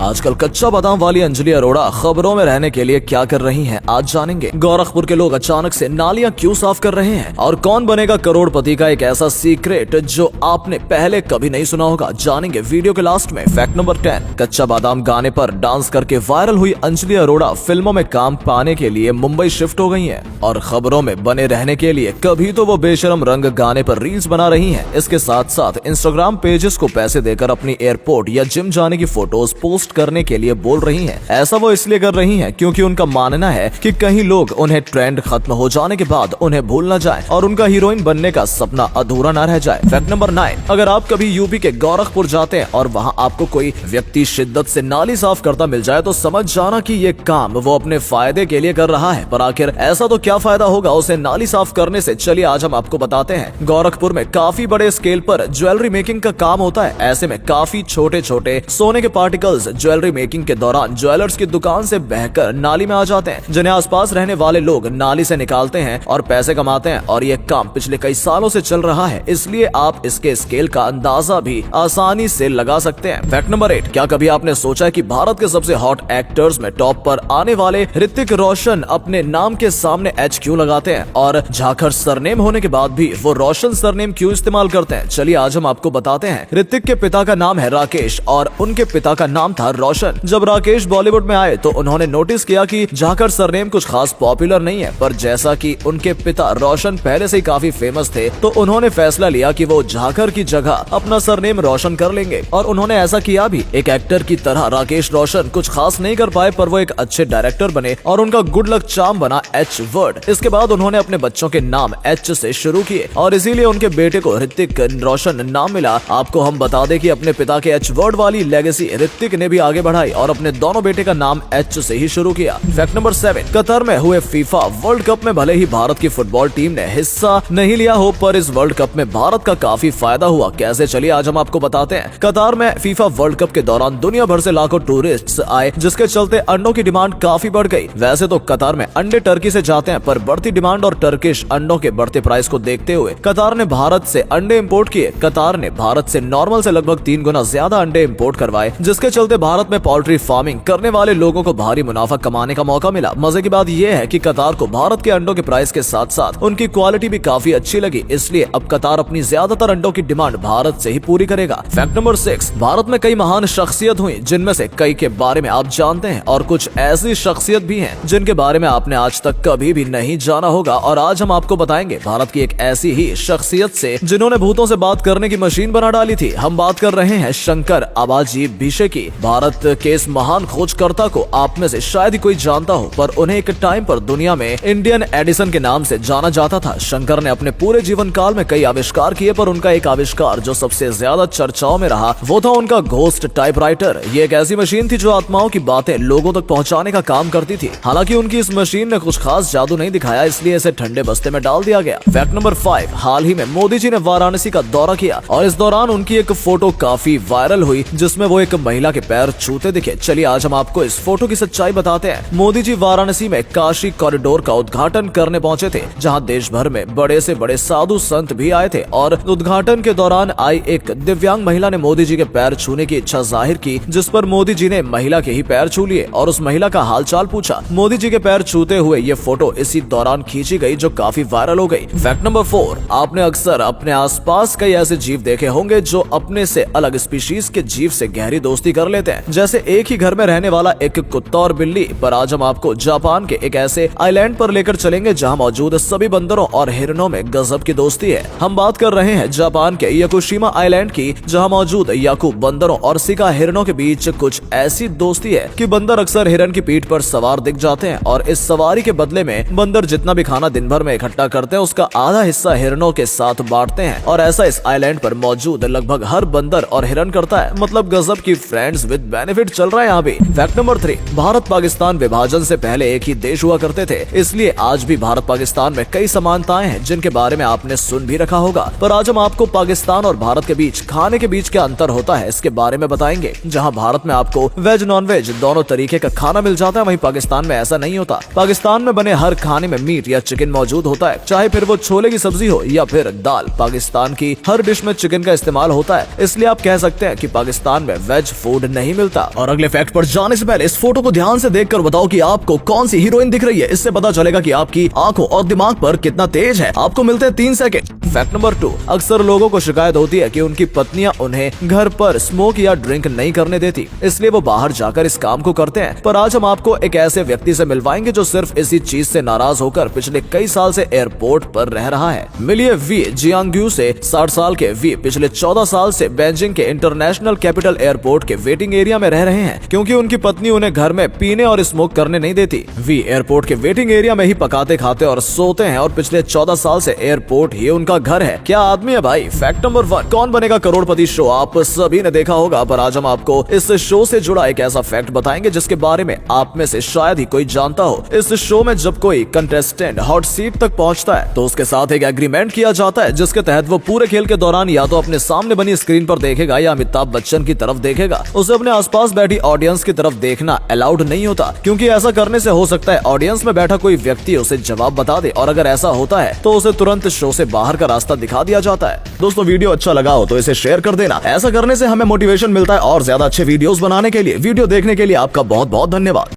आजकल कच्चा बादाम वाली अंजलि अरोड़ा खबरों में रहने के लिए क्या कर रही हैं, आज जानेंगे। गोरखपुर के लोग अचानक से नालियां क्यों साफ कर रहे हैं और कौन बनेगा करोड़पति का एक ऐसा सीक्रेट जो आपने पहले कभी नहीं सुना होगा, जानेंगे वीडियो के लास्ट में। फैक्ट नंबर 10, कच्चा बादाम गाने पर डांस करके वायरल हुई अंजलि अरोड़ा फिल्मों में काम पाने के लिए मुंबई शिफ्ट हो गई हैं और खबरों में बने रहने के लिए कभी तो वो बेशरम रंग गाने पर रील्स बना रही हैं। इसके साथ साथ इंस्टाग्राम पेजेस को पैसे देकर अपनी एयरपोर्ट या जिम जाने की फोटोज पोस्ट करने के लिए बोल रही हैं। ऐसा वो इसलिए कर रही हैं क्योंकि उनका मानना है कि कहीं लोग उन्हें ट्रेंड खत्म हो जाने के बाद उन्हें भूल न जाएं और उनका हीरोइन बनने का सपना अधूरा न रह जाए। फैक्ट नंबर 9, अगर आप कभी यूपी के गोरखपुर जाते हैं और वहां आपको कोई व्यक्ति शिद्दत से नाली साफ करता मिल जाए तो समझ जाना कि ये काम वो अपने फायदे के लिए कर रहा है। पर आखिर ऐसा तो क्या फायदा होगा उसे नाली साफ करने से, चलिए आज हम आपको बताते हैं। गोरखपुर में काफी बड़े स्केल पर ज्वेलरी मेकिंग का काम होता है। ऐसे में काफी छोटे छोटे सोने के पार्टिकल्स ज्वेलरी मेकिंग के दौरान ज्वेलर्स की दुकान से बहकर नाली में आ जाते हैं, जिन्हें आसपास रहने वाले लोग नाली से निकालते हैं और पैसे कमाते हैं। और ये काम पिछले कई सालों से चल रहा है, इसलिए आप इसके स्केल का अंदाजा भी आसानी से लगा सकते हैं। फैक्ट नंबर 8, क्या कभी आपने सोचा है कि भारत के सबसे हॉट एक्टर्स में टॉप पर आने वाले ऋतिक रोशन अपने नाम के सामने एच क्यों लगाते हैं और झाखर सरनेम होने के बाद भी वो रोशन सरनेम क्यों इस्तेमाल करते हैं? चलिए आज हम आपको बताते हैं। ऋतिक के पिता का नाम है राकेश और उनके पिता का नाम था रोशन। जब राकेश बॉलीवुड में आए तो उन्होंने नोटिस किया कि झाकर सरनेम कुछ खास पॉपुलर नहीं है, पर जैसा कि उनके पिता रोशन पहले से ही काफी फेमस थे तो उन्होंने फैसला लिया कि वो झाकर की जगह अपना सरनेम रोशन कर लेंगे और उन्होंने ऐसा किया भी। एक एक्टर की तरह राकेश रोशन कुछ खास नहीं कर पाए, पर वो एक अच्छे डायरेक्टर बने और उनका गुड लक चार्म बना एच वर्ड। इसके बाद उन्होंने अपने बच्चों के नाम एच से शुरू किए और इसीलिए उनके बेटे को ऋतिक रोशन नाम मिला। आपको हम बता दें कि अपने पिता के एच वर्ड वाली लेगेसी ऋतिक ने भी आगे बढ़ाई और अपने दोनों बेटे का नाम एच से ही शुरू किया। फैक्ट नंबर 7, कतर में हुए फीफा वर्ल्ड कप में भले ही भारत की फुटबॉल टीम ने हिस्सा नहीं लिया हो, पर इस वर्ल्ड कप में भारत का काफी फायदा हुआ। कैसे, चलिए आज हम आपको बताते हैं। कतार में फीफा वर्ल्ड कप के दौरान दुनिया भर से लाखों टूरिस्ट आए, जिसके चलते अंडों की डिमांड काफी बढ़ गई। वैसे तो कतार में अंडे टर्की से जाते हैं, पर बढ़ती डिमांड और टर्किश अंडों के बढ़ते प्राइस को देखते हुए कतार ने भारत से अंडे इंपोर्ट किए। कतार ने भारत से नॉर्मल से लगभग 3 गुना ज्यादा अंडे इंपोर्ट करवाए, जिसके चलते भारत में पोल्ट्री फार्मिंग करने वाले लोगों को भारी मुनाफा कमाने का मौका मिला। मजे की बात यह है कि कतार को भारत के अंडों के प्राइस के साथ साथ उनकी क्वालिटी भी काफी अच्छी लगी, इसलिए अब कतार अपनी ज्यादातर अंडों की डिमांड भारत से ही पूरी करेगा। फैक्ट नंबर 6, भारत में कई महान शख्सियत हुई, जिनमें से कई के बारे में आप जानते हैं और कुछ ऐसी शख्सियत भी हैं जिनके बारे में आपने आज तक कभी भी नहीं जाना होगा। और आज हम आपको बताएंगे भारत की एक ऐसी ही शख्सियत से जिन्होंने भूतों से बात करने की मशीन बना डाली थी। हम बात कर रहे हैं शंकर आबाजी भिशे की। भारत के इस महान खोजकर्ता को आप में से शायद ही कोई जानता हो, पर उन्हें एक टाइम पर दुनिया में इंडियन एडिसन के नाम से जाना जाता था। शंकर ने अपने पूरे जीवन काल में कई आविष्कार किए, पर उनका एक आविष्कार जो सबसे ज्यादा चर्चाओं में रहा वो था उनका घोस्ट टाइपराइटर। ये एक ऐसी मशीन थी जो आत्माओं की बातें लोगों तक पहुंचाने का काम करती थी। हालांकि उनकी इस मशीन ने कुछ खास जादू नहीं दिखाया, इसलिए इसे ठंडे बस्ते में डाल दिया गया। फैक्ट नंबर 5, हाल ही में मोदी जी ने वाराणसी का दौरा किया और इस दौरान उनकी एक फोटो काफी वायरल हुई, जिसमें वो एक महिला के पैर छूते दिखे। चलिए आज हम आपको इस फोटो की सच्चाई बताते हैं। मोदी जी वाराणसी में काशी कॉरिडोर का उद्घाटन करने पहुंचे थे, जहां देश भर में बड़े से बड़े साधु संत भी आए थे और उद्घाटन के दौरान आई एक दिव्यांग महिला ने मोदी जी के पैर छूने की इच्छा जाहिर की, जिस पर मोदी जी ने महिला के ही पैर छू लिए और उस महिला का हालचाल पूछा। मोदी जी के पैर छूते हुए ये फोटो इसी दौरान खींची गई, जो काफी वायरल हो गई। फैक्ट नंबर 4, आपने अक्सर अपने आसपास कई ऐसे जीव देखे होंगे जो अपने से अलग स्पीशीज के जीव से गहरी दोस्ती कर लेते हैं, जैसे एक ही घर में रहने वाला एक कुत्ता और बिल्ली। पर आज हम आपको जापान के एक ऐसे आइलैंड पर लेकर चलेंगे जहां मौजूद सभी बंदरों और हिरणों में गजब की दोस्ती है। हम बात कर रहे हैं जापान के याकुशिमा आइलैंड की, जहां मौजूद याकू बंदरों और सिका हिरणों के बीच कुछ ऐसी दोस्ती है कि बंदर अक्सर हिरन की पीठ पर सवार दिख जाते हैं और इस सवारी के बदले में बंदर जितना भी खाना दिन भर में इकट्ठा करते हैं उसका आधा हिस्सा हिरणों के साथ बांटते हैं। और ऐसा इस आइलैंड पर मौजूद लगभग हर बंदर और हिरन करता है। मतलब गजब की फ्रेंड्स विद बेनिफिट चल रहा है यहाँ भी। फैक्ट नंबर 3, भारत पाकिस्तान विभाजन से पहले एक ही देश हुआ करते थे, इसलिए आज भी भारत पाकिस्तान में कई समानताएं हैं जिनके बारे में आपने सुन भी रखा होगा। पर आज हम आपको पाकिस्तान और भारत के बीच खाने के बीच क्या अंतर होता है इसके बारे में बताएंगे। जहां भारत में आपको वेज नॉन वेज दोनों तरीके का खाना मिल जाता है, वहीं पाकिस्तान में ऐसा नहीं होता। पाकिस्तान में बने हर खाने में मीट या चिकन मौजूद होता है, चाहे फिर वो छोले की सब्जी हो या फिर दाल। पाकिस्तान की हर डिश में चिकन का इस्तेमाल होता है, इसलिए आप कह सकते हैं कि पाकिस्तान में वेज फूड नहीं नहीं मिलता। और अगले फैक्ट पर जाने से पहले इस फोटो को ध्यान से देखकर बताओ कि आपको कौन सी हीरोइन दिख रही है। इससे पता चलेगा कि आपकी आंखों और दिमाग पर कितना तेज है। आपको मिलते हैं 3 सेकंड। फैक्ट नंबर 2, अक्सर लोगों को शिकायत होती है कि उनकी पत्नियां उन्हें घर पर स्मोक या ड्रिंक नहीं करने देती, इसलिए वो बाहर जाकर इस काम को करते हैं। पर आज हम आपको एक ऐसे व्यक्ति से मिलवाएंगे जो सिर्फ इसी चीज से नाराज होकर पिछले कई साल से एयरपोर्ट पर रह रहा है। मिलिए वी जियांग्यू से। 60 साल के वी पिछले 14 साल से बेजिंग के इंटरनेशनल कैपिटल एयरपोर्ट के वेटिंग एरिया में रह रहे हैं, क्योंकि उनकी पत्नी उन्हें घर में पीने और स्मोक करने नहीं देती। वी एयरपोर्ट के वेटिंग एरिया में ही पकाते, खाते और सोते हैं और पिछले 14 साल से एयरपोर्ट ही उनका घर है। क्या आदमी है भाई। फैक्ट नंबर 1, कौन बनेगा करोड़पति शो आप सभी ने देखा होगा, पर आज हम आपको इस शो से जुड़ा एक ऐसा फैक्ट बताएंगे जिसके बारे में आप में से शायद ही कोई जानता हो। इस शो में जब कोई कंटेस्टेंट हॉट सीट तक पहुंचता है तो उसके साथ एक एग्रीमेंट किया जाता है, जिसके तहत वो पूरे खेल के दौरान या तो अपने सामने बनी स्क्रीन पर देखेगा या अमिताभ बच्चन की तरफ देखेगा। उसे अपने आसपास बैठी ऑडियंस की तरफ देखना अलाउड नहीं होता, क्योंकि ऐसा करने से हो सकता है ऑडियंस में बैठा कोई व्यक्ति उसे जवाब बता दे, और अगर ऐसा होता है तो उसे तुरंत शो से बाहर का रास्ता दिखा दिया जाता है। दोस्तों, वीडियो अच्छा लगा हो तो इसे शेयर कर देना। ऐसा करने से हमें मोटिवेशन मिलता है और ज्यादा अच्छे वीडियोस बनाने के लिए। वीडियो देखने के लिए आपका बहुत बहुत धन्यवाद।